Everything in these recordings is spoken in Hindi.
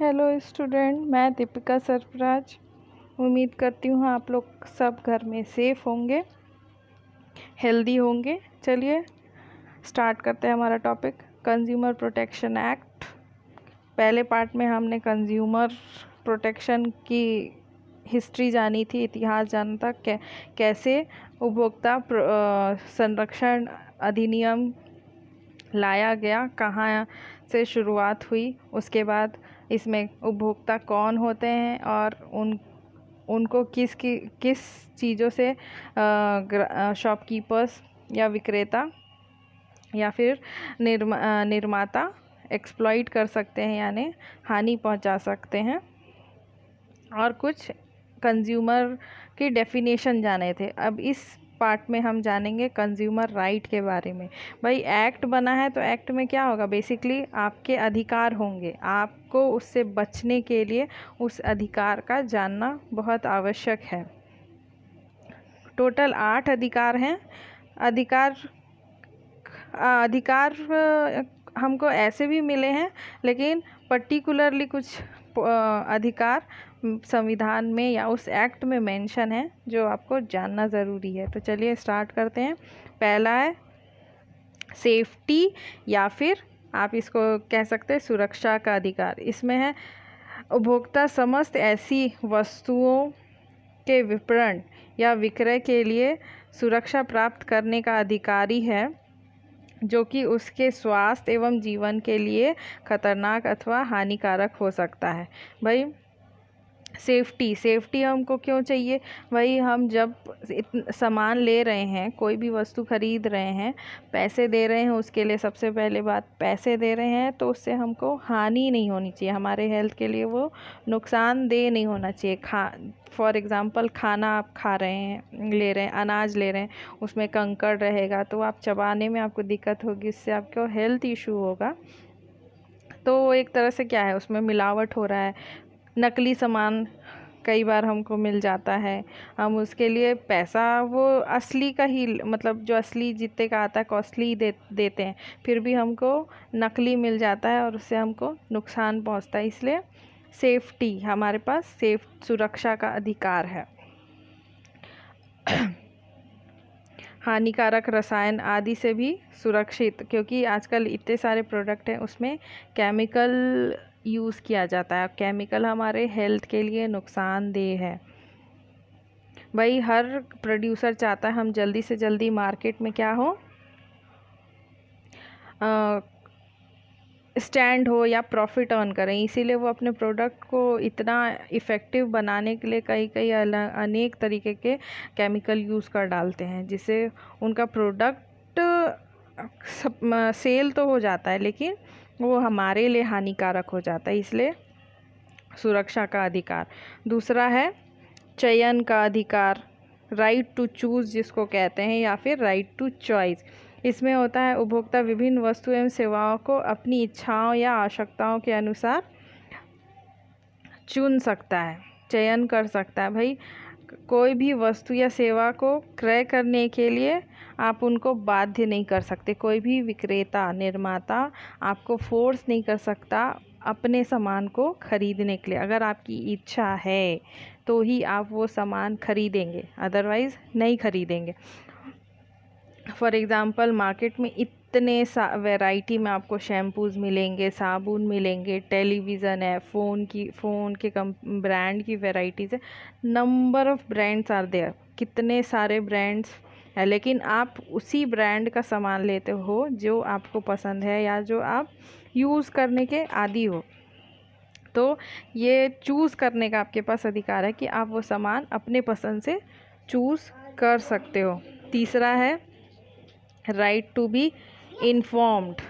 हेलो स्टूडेंट, मैं दीपिका सरफराज। उम्मीद करती हूँ आप लोग सब घर में सेफ़ होंगे, हेल्दी होंगे। चलिए स्टार्ट करते हैं हमारा टॉपिक, कंज्यूमर प्रोटेक्शन एक्ट। पहले पार्ट में हमने कंज्यूमर प्रोटेक्शन की हिस्ट्री जानी थी, इतिहास जाना था, कैसे उपभोक्ता संरक्षण अधिनियम लाया गया, कहाँ से शुरुआत हुई, उसके बाद इसमें उपभोक्ता कौन होते हैं और उनको किस चीज़ों से शॉपकीपर्स या विक्रेता या फिर निर्माता एक्सप्लॉइट कर सकते हैं, यानी हानि पहुंचा सकते हैं। और कुछ कंज्यूमर की डेफिनेशन जाने थे। अब इस पार्ट में हम जानेंगे कंज्यूमर राइट के बारे में। भाई एक्ट बना है तो एक्ट में क्या होगा, बेसिकली आपके अधिकार होंगे, आपको उससे बचने के लिए उस अधिकार का जानना बहुत आवश्यक है। टोटल 8 अधिकार हैं। अधिकार हमको ऐसे भी मिले हैं, लेकिन पर्टिकुलरली कुछ अधिकार संविधान में या उस एक्ट में मेंशन है जो आपको जानना ज़रूरी है। तो चलिए स्टार्ट करते हैं। पहला है सेफ्टी, या फिर आप इसको कह सकते हैं सुरक्षा का अधिकार। इसमें है उपभोक्ता समस्त ऐसी वस्तुओं के विपणन या विक्रय के लिए सुरक्षा प्राप्त करने का अधिकारी है जो कि उसके स्वास्थ्य एवं जीवन के लिए खतरनाक अथवा हानिकारक हो सकता है। भाई सेफ्टी हमको क्यों चाहिए? वही हम जब सामान ले रहे हैं, कोई भी वस्तु खरीद रहे हैं, पैसे दे रहे हैं उसके लिए, सबसे पहले बात पैसे दे रहे हैं तो उससे हमको हानि नहीं होनी चाहिए, हमारे हेल्थ के लिए वो नुकसानदेह नहीं होना चाहिए। फॉर एग्ज़ाम्पल खाना आप खा रहे हैं, ले रहे हैं, अनाज ले रहे हैं, उसमें कंकड़ रहेगा तो आप चबाने में आपको दिक्कत होगी, इससे आपको हेल्थ इशू होगा। तो एक तरह से क्या है, उसमें मिलावट हो रहा है, नकली सामान कई बार हमको मिल जाता है, हम उसके लिए पैसा वो असली का ही, मतलब जो असली जितने का आता है कॉस्टली देते हैं, फिर भी हमको नकली मिल जाता है और उससे हमको नुकसान पहुंचता है। इसलिए सेफ्टी, हमारे पास सुरक्षा का अधिकार है। हानिकारक रसायन आदि से भी सुरक्षित, क्योंकि आजकल इतने सारे प्रोडक्ट हैं उसमें केमिकल यूज़ किया जाता है। केमिकल हमारे हेल्थ के लिए नुकसानदेह है। भाई हर प्रोड्यूसर चाहता है हम जल्दी से जल्दी मार्केट में क्या हो, स्टैंड हो या प्रॉफिट अर्न करें, इसीलिए वो अपने प्रोडक्ट को इतना इफ़ेक्टिव बनाने के लिए कई अनेक तरीके के केमिकल यूज़ कर डालते हैं, जिससे उनका प्रोडक्ट सेल तो हो जाता है लेकिन वो हमारे लिए हानिकारक हो जाता है। इसलिए सुरक्षा का अधिकार। दूसरा है चयन का अधिकार, राइट टू चूज़ जिसको कहते हैं, या फिर राइट टू चॉइस। इसमें होता है उपभोक्ता विभिन्न वस्तु एवं सेवाओं को अपनी इच्छाओं या आवश्यकताओं के अनुसार चुन सकता है, चयन कर सकता है। भाई कोई भी वस्तु या सेवा को क्रय करने के लिए आप उनको बाध्य नहीं कर सकते, कोई भी विक्रेता निर्माता आपको फोर्स नहीं कर सकता अपने सामान को खरीदने के लिए। अगर आपकी इच्छा है तो ही आप वो सामान खरीदेंगे, अदरवाइज़ नहीं खरीदेंगे। फॉर एग्ज़ाम्पल मार्केट में इतने वैरायटी में आपको शैम्पूज़ मिलेंगे, साबुन मिलेंगे, टेलीविज़न है, फ़ोन के ब्रांड की वैराइटीज़ है, number of brands are there, कितने सारे ब्रांड्स है, लेकिन आप उसी ब्रांड का सामान लेते हो जो आपको पसंद है या जो आप यूज़ करने के आदी हो। तो ये चूज़ करने का आपके पास अधिकार है कि आप वो सामान अपने पसंद से चूज़ कर सकते हो। तीसरा है राइट टू बी इन्फॉर्म्ड,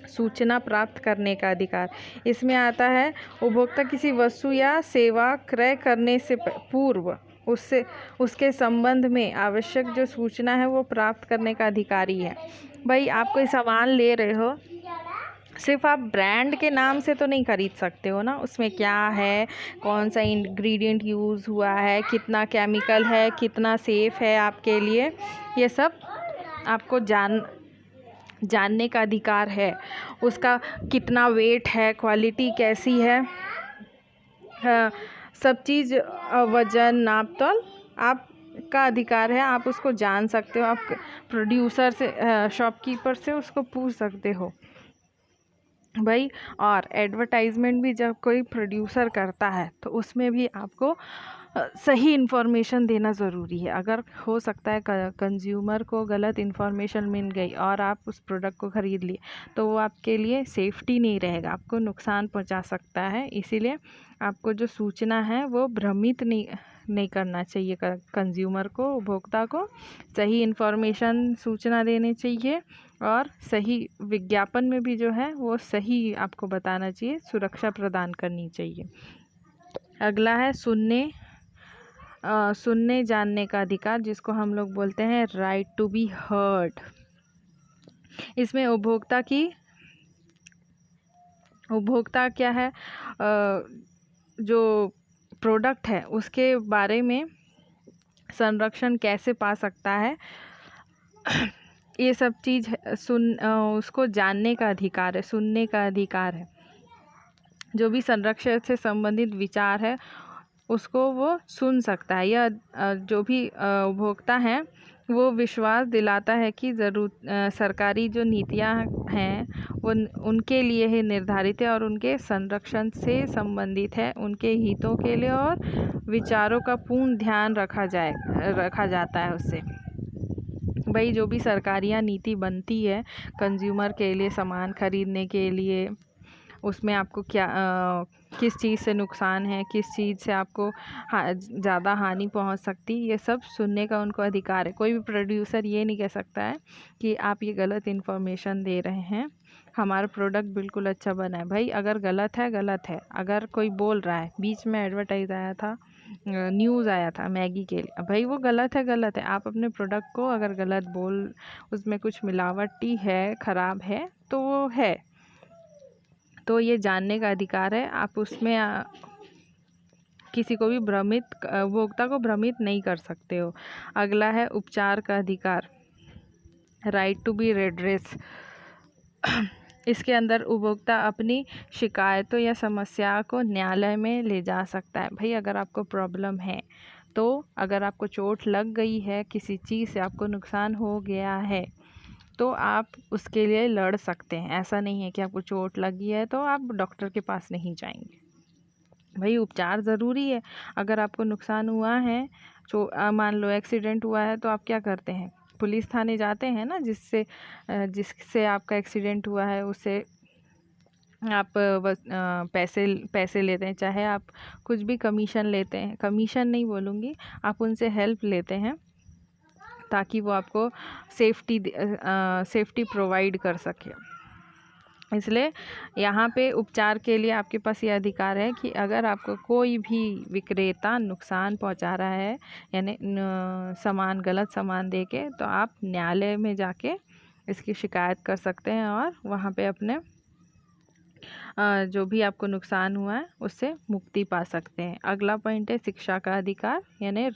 सूचना प्राप्त करने का अधिकार। इसमें आता है उपभोक्ता किसी वस्तु या सेवा क्रय करने से पूर्व उसके संबंध में आवश्यक जो सूचना है वो प्राप्त करने का अधिकारी है। भाई आप कोई सामान ले रहे हो, सिर्फ आप ब्रांड के नाम से तो नहीं खरीद सकते हो ना, उसमें क्या है, कौन सा इंग्रेडिएंट यूज़ हुआ है, कितना केमिकल है, कितना सेफ़ है आपके लिए, ये सब आपको जानने का अधिकार है। उसका कितना वेट है, क्वालिटी कैसी है, सब चीज़, वज़न, नाप तोल आपका अधिकार है। आप उसको जान सकते हो। आप प्रोड्यूसर से, शॉपकीपर से उसको पूछ सकते हो भाई। और एडवर्टाइजमेंट भी जब कोई प्रोड्यूसर करता है तो उसमें भी आपको सही इन्फॉर्मेशन देना ज़रूरी है। अगर हो सकता है कंज्यूमर को गलत इन्फॉर्मेशन मिल गई और आप उस प्रोडक्ट को ख़रीद लिए तो वो आपके लिए सेफ्टी नहीं रहेगा, आपको नुकसान पहुंचा सकता है। इसीलिए आपको जो सूचना है वो भ्रमित नहीं करना चाहिए। कंज्यूमर को, उपभोक्ता को सही इन्फॉर्मेशन, सूचना देनी चाहिए और सही विज्ञापन में भी जो है वो सही आपको बताना चाहिए, सुरक्षा प्रदान करनी चाहिए। अगला है सुनने जानने का अधिकार, जिसको हम लोग बोलते हैं राइट टू बी हर्ड। इसमें उपभोक्ता क्या है, जो प्रोडक्ट है उसके बारे में संरक्षण कैसे पा सकता है, ये सब चीज़ उसको जानने का अधिकार है, सुनने का अधिकार है। जो भी संरक्षण से संबंधित विचार है उसको वो सुन सकता है। या जो भी उपभोक्ता हैं वो विश्वास दिलाता है कि सरकारी जो नीतियां हैं वो उनके लिए ही निर्धारित है और उनके संरक्षण से संबंधित है, उनके हितों के लिए और विचारों का पूर्ण ध्यान रखा जाता है उससे। भाई जो भी सरकारियाँ नीति बनती है कंज्यूमर के लिए, सामान खरीदने के लिए, उसमें आपको क्या किस चीज़ से नुकसान है, किस चीज़ से आपको ज़्यादा हानि पहुंच सकती, ये सब सुनने का उनको अधिकार है। कोई भी प्रोड्यूसर ये नहीं कह सकता है कि आप ये गलत इन्फॉर्मेशन दे रहे हैं, हमारा प्रोडक्ट बिल्कुल अच्छा बना है। भाई अगर गलत है गलत है। अगर कोई बोल रहा है, बीच में एडवर्टाइज आया था, न्यूज़ आया था मैगी के लिए, भाई वो गलत है गलत है। आप अपने प्रोडक्ट को अगर उसमें कुछ मिलावटी है, ख़राब है, तो वो है, तो ये जानने का अधिकार है। आप उसमें किसी को भी उपभोक्ता को भ्रमित नहीं कर सकते हो। अगला है उपचार का अधिकार, राइट टू बी रेड्रेस। इसके अंदर उपभोक्ता अपनी शिकायतों या समस्या को न्यायालय में ले जा सकता है। भाई अगर आपको प्रॉब्लम है, तो अगर आपको चोट लग गई है, किसी चीज़ से आपको नुकसान हो गया है, तो आप उसके लिए लड़ सकते हैं। ऐसा नहीं है कि आपको चोट लगी है तो आप डॉक्टर के पास नहीं जाएंगे। भाई उपचार ज़रूरी है। अगर आपको नुकसान हुआ है, मान लो एक्सीडेंट हुआ है, तो आप क्या करते हैं, पुलिस थाने जाते हैं ना, जिससे आपका एक्सीडेंट हुआ है उससे आप पैसे लेते हैं, चाहे आप कुछ भी कमीशन लेते हैं, कमीशन नहीं बोलूँगी, आप उनसे हेल्प लेते हैं ताकि वो आपको सेफ्टी प्रोवाइड कर सके। इसलिए यहाँ पे उपचार के लिए आपके पास ये अधिकार है कि अगर आपको कोई भी विक्रेता नुकसान पहुँचा रहा है, यानी गलत सामान देके, तो आप न्यायालय में जाके इसकी शिकायत कर सकते हैं और वहाँ पे अपने जो भी आपको नुकसान हुआ है उससे मुक्ति पा सकते हैं। अगला पॉइंट है शिक्षा का अधिकार, यानी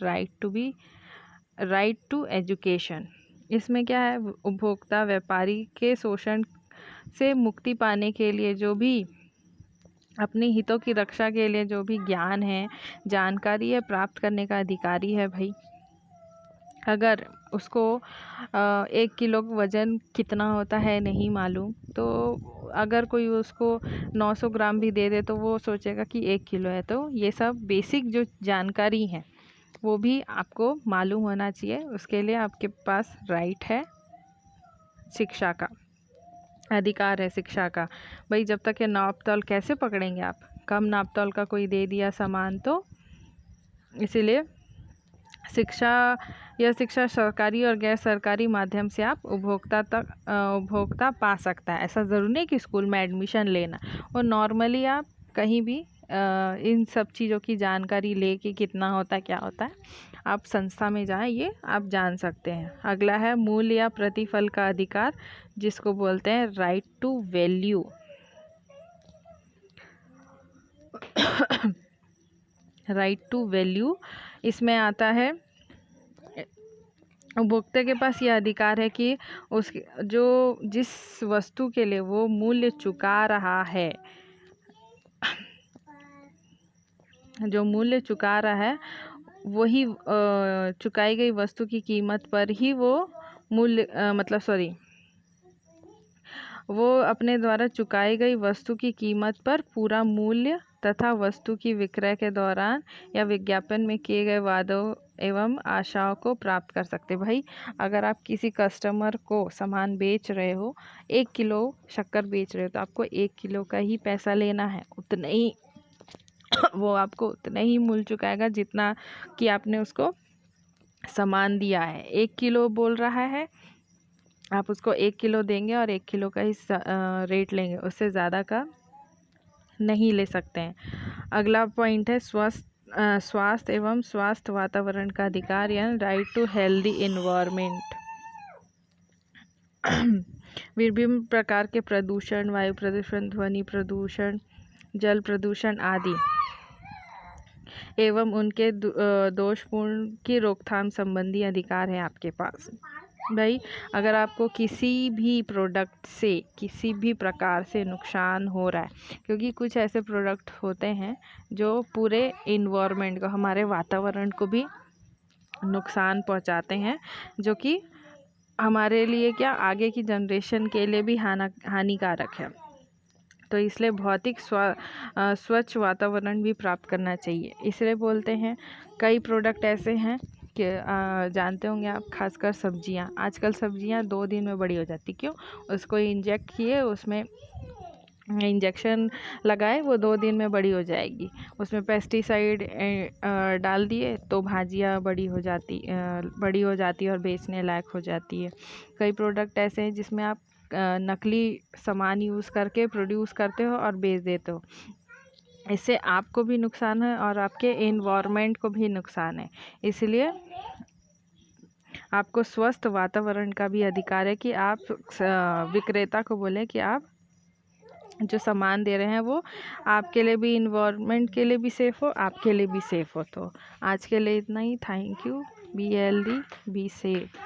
राइट टू एजुकेशन। इसमें क्या है, उपभोक्ता व्यापारी के शोषण से मुक्ति पाने के लिए, जो भी अपने हितों की रक्षा के लिए जो भी ज्ञान है, जानकारी है, प्राप्त करने का अधिकारी है। भाई अगर उसको 1 किलो वज़न कितना होता है नहीं मालूम, तो अगर कोई उसको 900 ग्राम भी दे दे तो वो सोचेगा कि 1 किलो है। तो ये सब बेसिक जो जानकारी है वो भी आपको मालूम होना चाहिए। उसके लिए आपके पास राइट है, शिक्षा का अधिकार है, शिक्षा का। भाई जब तक ये नाप तोल कैसे पकड़ेंगे आप, कम नाप तोल का कोई दे दिया सामान, तो इसीलिए शिक्षा सरकारी और गैर सरकारी माध्यम से आप उपभोक्ता पा सकता है। ऐसा ज़रूरी नहीं कि स्कूल में एडमिशन लेना, और नॉर्मली आप कहीं भी इन सब चीज़ों की जानकारी ले कि कितना होता है, क्या होता है, आप संस्था में जाएं, ये आप जान सकते हैं। अगला है मूल्य या प्रतिफल का अधिकार, जिसको बोलते हैं right to value. Right to value, इसमें आता है उपभोक्ता के पास यह अधिकार है कि उसके जो जिस वस्तु के लिए वो मूल्य चुका रहा है, जो मूल्य चुका रहा है वही चुकाई गई वस्तु की कीमत पर ही वो मूल्य वो अपने द्वारा चुकाई गई वस्तु की कीमत पर पूरा मूल्य तथा वस्तु की विक्रय के दौरान या विज्ञापन में किए गए वादों एवं आशाओं को प्राप्त कर सकते। भाई अगर आप किसी कस्टमर को सामान बेच रहे हो, 1 किलो शक्कर बेच रहे हो, तो आपको 1 किलो का ही पैसा लेना है, उतना ही वो आपको उतना ही मूल्य चुकाएगा जितना कि आपने उसको सामान दिया है। 1 किलो बोल रहा है, आप उसको 1 किलो देंगे और 1 किलो का ही रेट लेंगे, उससे ज़्यादा का नहीं ले सकते हैं। अगला पॉइंट है स्वास्थ्य एवं स्वास्थ्य वातावरण का अधिकार यानी राइट टू हेल्दी इन्वायरमेंट। विभिन्न प्रकार के प्रदूषण, वायु प्रदूषण, ध्वनि प्रदूषण, जल प्रदूषण आदि एवं उनके दोषपूर्ण की रोकथाम संबंधी अधिकार है आपके पास। भाई अगर आपको किसी भी प्रोडक्ट से किसी भी प्रकार से नुकसान हो रहा है, क्योंकि कुछ ऐसे प्रोडक्ट होते हैं जो पूरे इन्वायरमेंट को, हमारे वातावरण को भी नुकसान पहुंचाते हैं, जो कि हमारे लिए क्या आगे की जनरेशन के लिए भी हानिकारक है। तो इसलिए भौतिक स्वच्छ वातावरण भी प्राप्त करना चाहिए। इसलिए बोलते हैं कई प्रोडक्ट ऐसे हैं कि जानते होंगे आप, खासकर सब्जियां, आजकल सब्जियां 2 दिन में बड़ी हो जाती, क्यों? उसको इंजेक्ट किए, उसमें इंजेक्शन लगाए, वो 2 दिन में बड़ी हो जाएगी। उसमें पेस्टिसाइड डाल दिए तो भाजियाँ बड़ी हो जाती और बेचने लायक हो जाती है। कई प्रोडक्ट ऐसे हैं जिसमें आप नकली सामान यूज़ करके प्रोड्यूस करते हो और बेच देते हो। इससे आपको भी नुकसान है और आपके एनवायरनमेंट को भी नुकसान है। इसलिए आपको स्वस्थ वातावरण का भी अधिकार है कि आप विक्रेता को बोलें कि आप जो सामान दे रहे हैं वो आपके लिए भी, इन्वायरमेंट के लिए भी सेफ़ हो, आपके लिए भी सेफ़ हो। तो आज के लिए इतना ही। Thank you. Be healthy, be safe.